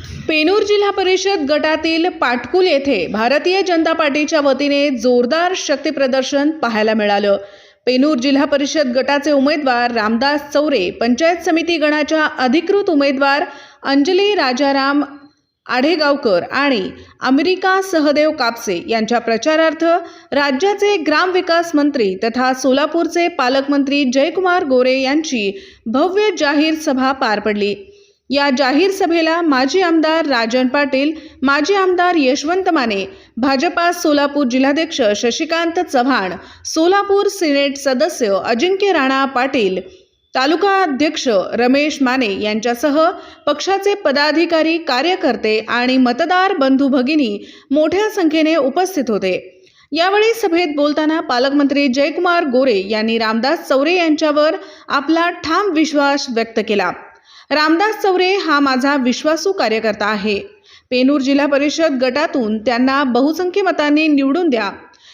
पेनूर जिल्हा परिषद गटातील पाटकुल येथे भारतीय जनता पार्टीच्या वतीने जोरदार शक्ती प्रदर्शन पाहायला मिळालं। पेनूर जिल्हा परिषद गटाचे उमेदवार रामदास चौरे, पंचायत समिती गणाच्या अधिकृत उमेदवार अंजली राजाराम आढेगावकर आणि अमेरिका सहदेव कापसे यांच्या प्रचारार्थ राज्याचे ग्रामविकास मंत्री तथा सोलापूरचे पालकमंत्री जयकुमार गोरे यांची भव्य जाहीर सभा पार पडली। या जाहीर सभेला माजी आमदार राजन पाटील, माजी आमदार यशवंत माने, भाजपा सोलापूर जिल्हाध्यक्ष शशिकांत चव्हाण, सोलापूर सिनेट सदस्य अजिंक्य राणा पाटील, तालुका अध्यक्ष रमेश माने यांच्यासह पक्षाचे पदाधिकारी, कार्यकर्ते आणि मतदार बंधू भगिनी मोठ्या संख्येने उपस्थित होते। यावेळी सभेत बोलताना पालकमंत्री जयकुमार गोरे यांनी रामदास चौरे यांच्यावर आपला ठाम विश्वास व्यक्त केला। रामदास चौरे हा माझा विश्वासू कार्यकर्ता आहे। पेनूर जिल्हा परिषद गटातून त्यांना बहुसंख्य मतांनी निवडून द्या।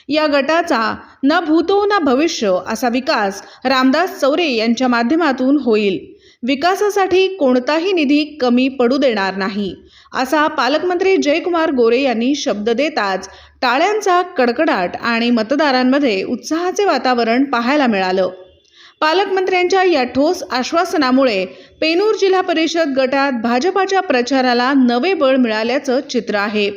या गटाचा न भूतो न भविष्य असा विकास रामदास चौरे यांच्या माध्यमातून होईल। विकासासाठी कोणताही निधी कमी पडू देणार नाही, असा पालकमंत्री जयकुमार गोरे यांनी शब्द देताच टाळ्यांचा कडकडाट आणि मतदारांमध्ये उत्साहाचे वातावरण पाहायला मिळालं। पालकमंत्र्यांच्या या ठोस आश्वासनामुळे पेनूर जिल्हा परिषद गटात भाजपाच्या प्रचाराला नवे बळ मिळाल्याचं चित्र आहे।